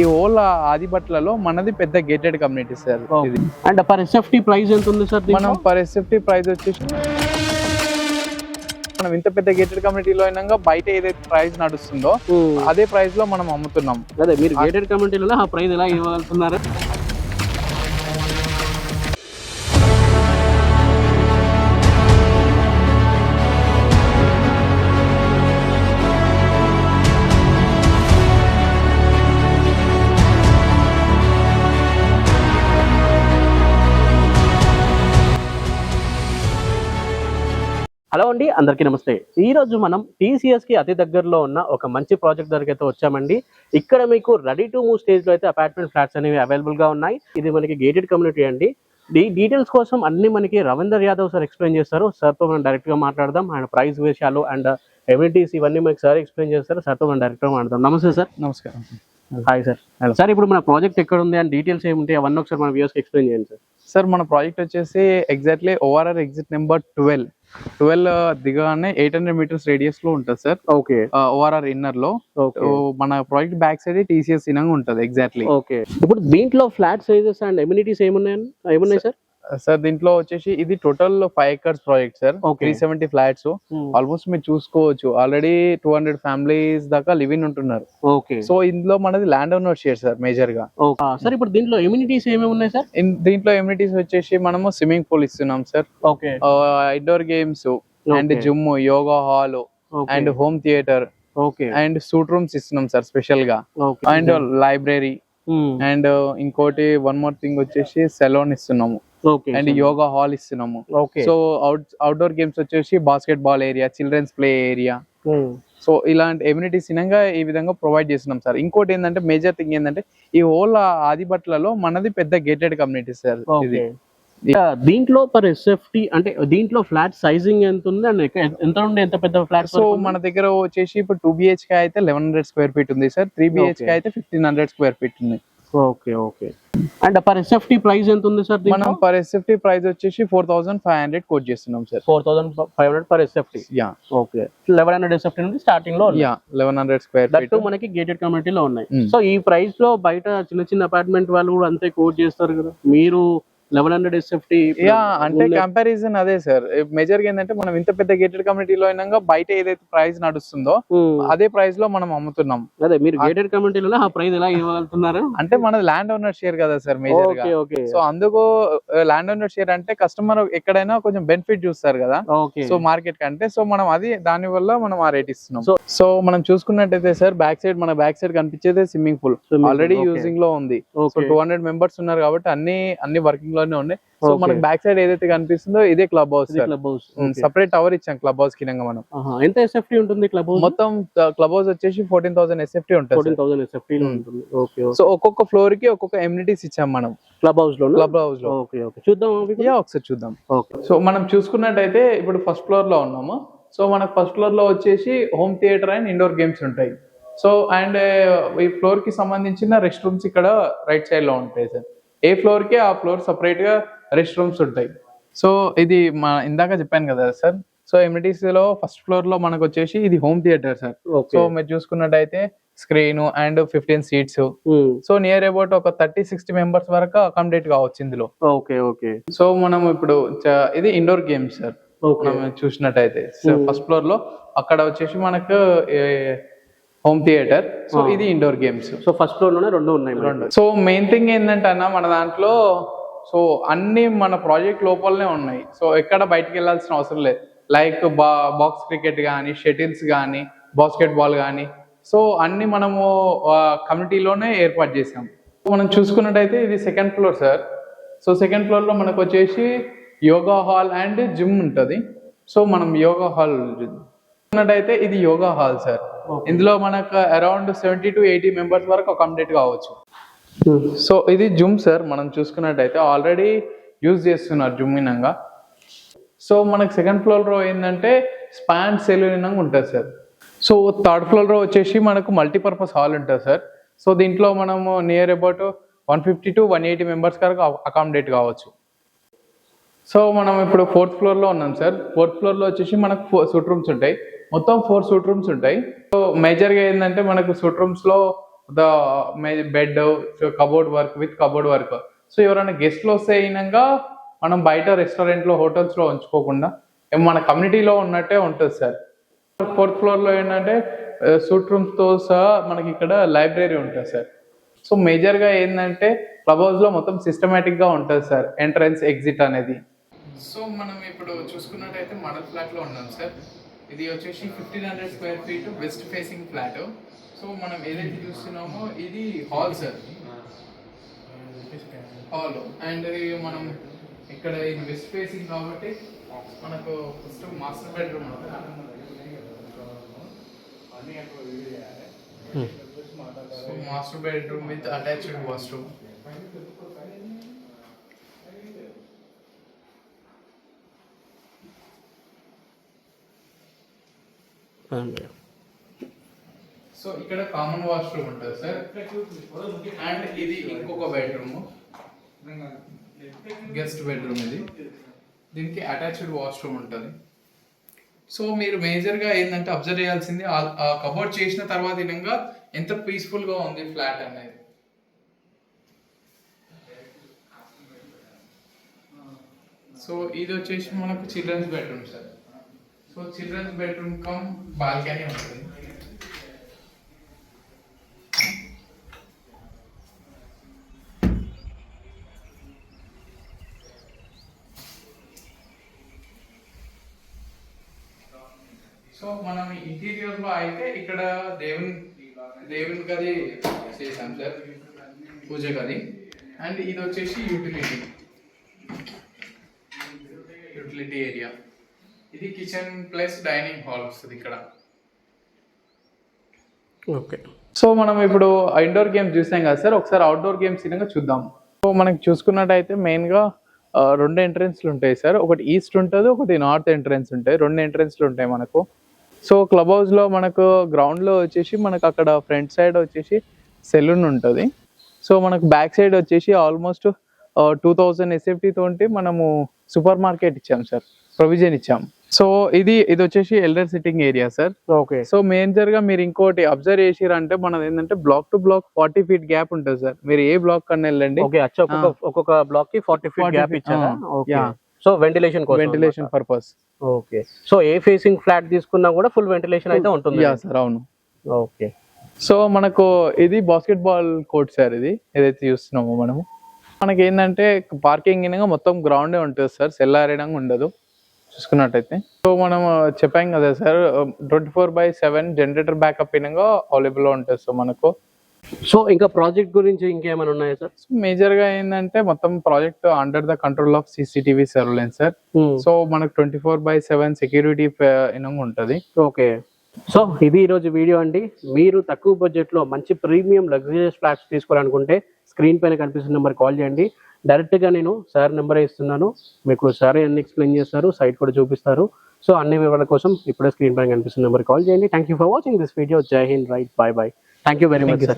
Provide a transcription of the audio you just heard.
ఈ హోల్ ఆదిబట్లలో మనది పెద్ద gated community sir. And per SFT price ఎంత ఉంది సార్? మనం పర్ ఎస్ఎఫ్టీ ప్రైస్ వచ్చేసి మనం ఇంత పెద్ద గేటెడ్ కమ్యూనిటీలో అయినా బయట ఏదైతే ప్రైస్ నడుస్తుందో అదే ప్రైస్ లో మనం అమ్ముతున్నాం. అదే మీరు గేటెడ్ కమ్యూనిటీలో ఆ ప్రైస్ ఎలా ఇవ్వగలుగుతున్నారు? హలో అండి, అందరికీ నమస్తే. ఈ రోజు మనం టీసీఎస్ కి అతి దగ్గరలో ఉన్న ఒక మంచి ప్రాజెక్ట్ దగ్గరికి అయితే వచ్చామండి. ఇక్కడ మీకు రెడీ టు మూవ్ స్టేజ్ లో అయితే అపార్ట్మెంట్ ఫ్లాట్స్ అనేవి అవైలబుల్ గా ఉన్నాయి. ఇది మనకి గేటెడ్ కమ్యూనిటీ అండి. డీటెయిల్స్ కోసం అన్ని మనకి రవీందర్ యాదవ్ సార్ ఎక్స్ప్లెయిన్ చేస్తారు. సార్తో మనం డైరెక్ట్ గా మాట్లాడదాం. అండ్ ప్రైస్ విషయాలు అండ్ ఎమ్యూనిటీస్ ఇవన్నీ మనకి సార్ ఎక్స్ప్లెయిన్ చేస్తారు. సార్తో మనం డైరెక్ట్ గా మాట్లాడదాం. నమస్తే సార్. నమస్కారం. Hi sir. సార్ ఇప్పుడు మన ప్రాజెక్ట్ ఎక్కడ ఉంది అండ్ డీటెయిల్స్ ఏముంటాయి అవన్నీ ఒకసారి మన వ్యూవర్స్ కి ఎక్స్ప్లెయిన్ చేయండి సార్. సార్ మన ప్రాజెక్ట్ వచ్చేసి ఎగ్జాక్ట్లీ ఓఆర్ఆర్ ఎగ్జిట్ నెంబర్ 12 దిగానే 800 మీటర్స్ రేడియస్ లో ఉంటుంది సార్. ఓకే. ఓఆర్ఆర్ ఇన్నర్ లో మన ప్రాజెక్ట్ బ్యాక్ సైడ్ టీసీఎస్ ఇనంగా ఉంటుంది ఎగ్జాక్ట్లీ. ఓకే. ఇప్పుడు దీంట్లో ఫ్లాట్ సైజెస్ అండ్ ఎమ్యూనిటీస్ ఏమున్నాయి సార్? సార్ దీంట్లో వచ్చేసి ఇది total 5 acres project sir. 370 flats almost మీరు చూసుకోవచ్చు. ఆల్రెడీ 200 ఫ్యామిలీస్ దాకా లివింగ్ ఉంటున్నారు. ఓకే. సో ఇందులో మనది land owner share sir major గా. సార్ ఇప్పుడు దీంట్లో ఎమ్యూనిటీస్ ఏమేమి ఉన్నాయి సార్? దీంట్లో ఎమ్యూనిటీస్ వచ్చేసి మనము స్విమ్మింగ్ పూల్ ఇస్తున్నాం sir. Okay. Indoor games and gym, yoga hall and home theatre. Okay. And suite rooms ఇస్తున్నాం సార్ స్పెషల్ గా. అండ్ లైబ్రరీ అండ్ ఇంకోటి వన్ మోర్ థింగ్ వచ్చేసి సెలూన్ ఇస్తున్నాము. అండ్ యోగా హాల్ ఇస్తున్నాము. సో అవుట్డోర్ గేమ్స్ వచ్చేసి basketball area, children's play area. So ఇలాంటి amenities ఈ విధంగా ప్రొవైడ్ చేస్తున్నాం సార్. ఇంకోటి ఏంటంటే మేజర్ థింగ్ ఏంటంటే ఈ హోల్ ఆదిబట్లలో మనది పెద్ద గేటెడ్ కమ్యూనిటీ సార్. దీంట్లో పర్ ఎస్ఎఫ్టీ అంటే దీంట్లో ఫ్లాట్ సైజింగ్ ఎంత ఉంది అండ్ ఎంత నుండి ఎంత పెద్ద ఫ్లాట్? సో మన దగ్గర వచ్చేసి ఇప్పుడు 2 BHK అయితే 1100 స్క్వేర్ ఫీట్ ఉంది సార్. 3 BHK అయితే 1500 స్క్వేర్ ఫీట్ ఉంది. Okay. Okay. And per SFT price ఎంత ఉంది సార్? మనం పర్ ఎస్ఎఫ్టీ ప్రైస్ వచ్చేసి 4500 కోట్ చేస్తున్నాం sir. 4500 per SFT. Yeah. Okay. 1100 SFT నుండి స్టార్టింగ్ లో. యా, 1100 స్క్వేర్ ఫీట్ మనకి గేటెడ్ కమ్యూనిటీ లో ఉన్నాయి. సో ఈ ప్రైస్ లో బయట చిన్న చిన్న అపార్ట్మెంట్ వాళ్ళు కూడా అంతే కోట్ చేస్తారు కదా, మీరు 1100 SFT. యా, అంటే కంపారిజన్ అదే సార్. మేజర్ గా ఏంటంటే మనం ఇంత పెద్ద గేటెడ్ కమ్యూనిటీలో అయినా బయట ఏదైతే ప్రైస్ నడుస్తుందో అదే ప్రైస్ లో మనం అమ్ముతున్నాం. అదే మీరు గేటెడ్ కమ్యూనిటీలో ఆ ప్రైస్ ఎలా ఇవ్వగలుగుతున్నారు? అంటే మన ల్యాండ్ ఓనర్ షేర్ కదా సార్ మేజర్ గా. సో అందుకు ల్యాండ్ ఓనర్ షేర్ అంటే కస్టమర్ ఎక్కడైనా కొంచెం బెనిఫిట్ చూస్తారు కదా. సో మార్కెట్ కంటే సో మనం అది దాని వల్ల మనం ఆ రేట్ ఇస్తున్నాం. సో మనం చూసుకున్నట్టయితే సార్ బ్యాక్ సైడ్ కనిపించేది స్విమ్మింగ్ పూల్ ఆల్రెడీ యూజింగ్ లో ఉంది. సో 200 మెంబర్స్ ఉన్నారు కాబట్టి అన్ని వర్కింగ్ లోనే ఉన్నాయి. సో మనకి బ్యాక్ సైడ్ ఏదైతే కనిపిస్తుందో ఇదే క్లబ్ హౌస్. సెపరేట్ టవర్ ఇచ్చాం క్లబ్ హౌస్ కింద. మనం ఎంత ఎస్ఎఫ్టీ ఉంటుంది క్లబ్ హౌస్? మొత్తం క్లబ్ హౌస్ వచ్చేసి 14,000 SFT ఉంటుంది. 14,000 SFT లో ఉంటుంది. ఓకే. సో ఒక్కొక్క ఫ్లోర్ కి ఒక్కొక్క ఎమ్యూనిటీస్ ఇచ్చాం మనం క్లబ్ హౌస్ లో. ఓకే. ఓకే. చూద్దాం. ఒకసారి చూద్దాం. సో మనం చూసుకున్నట్టయితే ఇప్పుడు ఫస్ట్ ఫ్లోర్ లో ఉన్నాము. సో మనకు ఫస్ట్ ఫ్లోర్ లో వచ్చేసి home theatre and indoor games ఉంటాయి. సో అండ్ ఈ ఫ్లోర్ కి సంబంధించిన రెస్ట్ రూమ్స్ ఇక్కడ రైట్ సైడ్ లో ఉంటాయి సార్. ఏ ఫ్లోర్ కి ఆ ఫ్లోర్ సపరేట్ గా రెస్ట్ రూమ్స్ ఉంటాయి. సో ఇది ఇందాక చెప్పాను కదా సార్. సో ఎమ్యూనిటీస్ లో ఫస్ట్ ఫ్లోర్ లో మనకు వచ్చేసి ఇది హోమ్ థియేటర్ సార్. సో మీరు చూసుకున్నట్టయితే screen and 15 seats. So near about ఒక 30-60 మెంబర్స్ వరకు అకామిడేట్ కావచ్చు ఇందులో. ఓకే. ఓకే. సో మనం ఇప్పుడు ఇది ఇండోర్ గేమ్స్ సార్. మనం చూసినట్టయితే ఫస్ట్ ఫ్లోర్ లో అక్కడ వచ్చేసి మనకు హోమ్ థియేటర్. సో ఇది indoor games. So first floor లోనే రెండు ఉన్నాయి. సో మెయిన్ థింగ్ ఏంటంటే అన్న మన దాంట్లో సో అన్ని మన ప్రాజెక్ట్ లోపలనే ఉన్నాయి. సో ఎక్కడ బయటకు వెళ్ళాల్సిన అవసరం లేదు. లైక్ బాక్స్ క్రికెట్ కానీ, షటిల్స్ కానీ, బాస్కెట్ బాల్ కానీ, సో అన్ని మనము కమ్యూనిటీలోనే ఏర్పాటు చేసాం. మనం చూసుకున్నట్టయితే ఇది second floor sir. So second floor లో మనకు వచ్చేసి యోగా హాల్ అండ్ జిమ్ ఉంటుంది. సో మనం యోగా హాల్ చూసుకున్నట్టయితే ఇది యోగా హాల్ సార్. ఇందులో మనకు అరౌండ్ 70 to 80 మెంబర్స్ వరకు అకామిడేట్ కావచ్చు. సో ఇది జిమ్ సార్. మనం చూసుకున్నట్టయితే ఆల్రెడీ యూజ్ చేస్తున్నారు జిమ్ ఇనంగా. సో మనకు సెకండ్ ఫ్లోర్ లో ఏంటంటే స్పాన్ సెలూన్ ఉంటుంది సార్. సో థర్డ్ ఫ్లోర్ లో వచ్చేసి మనకు మల్టీపర్పస్ హాల్ ఉంటుంది సార్. సో దీంట్లో మనము నియర్ అబౌట్ 150 to 180 మెంబర్స్ వరకు అకామిడేట్ కావచ్చు. సో మనం ఇప్పుడు 4th ఫ్లోర్ లో ఉన్నాం సార్. 4th ఫ్లోర్ లో వచ్చేసి మనకు 4 సూట్ రూమ్స్ ఉంటాయి. మొత్తం 4 సూట్ రూమ్స్ ఉంటాయి. సో మేజర్ గా ఏంటంటే మనకు సూట్ రూమ్స్ లో the bed cupboard work with cupboard work. So ఎవరైనా గెస్ట్లు వస్తే అయినాక మనం బయట రెస్టారెంట్లో హోటల్స్లో ఉంచుకోకుండా మన కమ్యూనిటీలో ఉన్నట్టే ఉంటుంది సార్. 4th ఫ్లోర్లో ఏంటంటే సూట్ రూమ్స్తో సహా మనకి ఇక్కడ లైబ్రరీ ఉంటుంది సార్. సో మేజర్గా ఏంటంటే క్లబ్ హౌస్లో మొత్తం సిస్టమేటిక్గా ఉంటుంది సార్, ఎంట్రన్స్ ఎగ్జిట్ అనేది. సో మనం ఇప్పుడు చూసుకున్నట్టయితే మోడల్ ఫ్లాట్లో ఉన్నాం సార్. ఇది వచ్చేసి 1500 square feet west facing flat. So మనం ఏదైతే చూస్తున్నామో ఇది హాల్ సార్, హాల్. అండ్ మనం ఇక్కడ ఇది వెస్ట్ ఫేసింగ్ కాబట్టి మనకు ఫస్ట్ మాస్టర్ బెడ్రూమ్ ఉంటుంది. So master bedroom with attached washroom. So ఇక్కడ కామన్ వాష్రూమ్ ఉంటుంది సార్. అండ్ ఇది ఇంకొక బెడ్రూమ్, గెస్ట్ బెడ్రూమ్. ఇది దీనికి అటాచ్డ్ వాష్రూమ్ ఉంటుంది. సో మీరు మేజర్గా ఏంటంటే అబ్జర్వ్ చేయాల్సింది ఆ కబోర్డ్ చేసిన తర్వాత ఇంకా ఎంత పీస్ఫుల్గా ఉంది ఫ్లాట్ అనేది. సో ఇది వచ్చేసి మనకు children's bedroom sir. So children's bedroom come balcony ఉంటుంది. సో మనం ఇంటీరియర్ లో అయితే ఇక్కడ దేవుని గది చేసాం సార్, పూజ గది. అండ్ ఇది వచ్చేసి యూటిలిటీ ఏరియా. ఇది కిచెన్ ప్లస్ డైనింగ్ హాల్ వస్తుంది ఇక్కడ. ఓకే. సో మనం ఇప్పుడు ఇండోర్ గేమ్స్ చూసాం కదా సార్, ఒకసారి అవుట్డోర్ గేమ్స్ ఇంకా చూద్దాం. సో మనకి చూసుకున్నట్టయితే మెయిన్గా 2 ఎంట్రెన్స్లు ఉంటాయి సార్. ఒకటి ఈస్ట్ ఉంటుంది, ఒకటి నార్త్ ఎంట్రెన్స్ ఉంటాయి. 2 ఎంట్రెన్స్లు ఉంటాయి మనకు. సో క్లబ్ హౌస్లో మనకు గ్రౌండ్లో వచ్చేసి మనకు అక్కడ ఫ్రంట్ సైడ్ వచ్చేసి సెలూన్ ఉంటుంది. సో మనకు బ్యాక్ సైడ్ వచ్చేసి ఆల్మోస్ట్ 2000 SFT తోటి మనము సూపర్ మార్కెట్ ఇచ్చాం సార్, ప్రొవిజన్ ఇచ్చాం. సో ఇది వచ్చేసి elder sitting area sir. Okay. So మేజర్గా మీరు ఇంకోటి అబ్జర్వ్ చేసిరంటే మనది ఏంటంటే block to block 40 feet gap ఉంటుంది సార్. మీరు ఏ బ్లాక్ కన్నా వెళ్ళండి. ఒక్కొక్క బ్లాక్ కి 40 feet గ్యాప్ ఇచ్చారా? Okay. So ventilation purpose. Okay. So ఏ ఫేసింగ్ ఫ్లాట్ తీసుకున్నా కూడా ఫుల్ వెంటిలేషన్ అయితే ఉంటుంది. యా సార్, అవును. ఓకే. సో మనకు ఇది బాస్కెట్బాల్ కోర్ట్ సార్. ఇది ఏదైతే చూస్తున్నామో మనకి ఏంటంటే పార్కింగ్ మొత్తం గ్రౌండే ఉంటుంది సార్, సెల్లారేయడం ఉండదు చూసుకున్నట్టయితే. సో మనం చెప్పాం కదా సార్ 24/7 జనరేటర్ బ్యాకప్ అవైలబుల్ ఉంటుంది. సో మనకు సో ఇంకా ప్రాజెక్ట్ గురించి ఇంకేమైనా ఉన్నాయా సార్? మేజర్ గా ఏంటంటే మొత్తం project under the control of CCTV surveillance sir. So మనకు 24/7 సెక్యూరిటీ ఉంటది. ఓకే. సో ఇది ఈరోజు వీడియో అండి. మీరు తక్కువ బడ్జెట్ లో మంచి ప్రీమియం లగ్జరియస్ ఫ్లాట్స్ తీసుకోవాలనుకుంటే స్క్రీన్ పైన కనిపిస్తున్న నెంబర్ కాల్ చేయండి. డైరెక్ట్ గా నేను సార్ నెంబర్ ఇస్తున్నాను, మీకు సార్ అన్ని ఎక్స్ప్లెయిన్ చేస్తారు, సైట్ కూడా చూపిస్తారు. సో అన్ని వివరాల కోసం ఇప్పుడే స్క్రీన్ పైన కనిపిస్తున్న నెంబర్ కాల్ చేయండి. Thank you for watching this video. Jai Hind. Right, bye bye. Thank you very much, sir.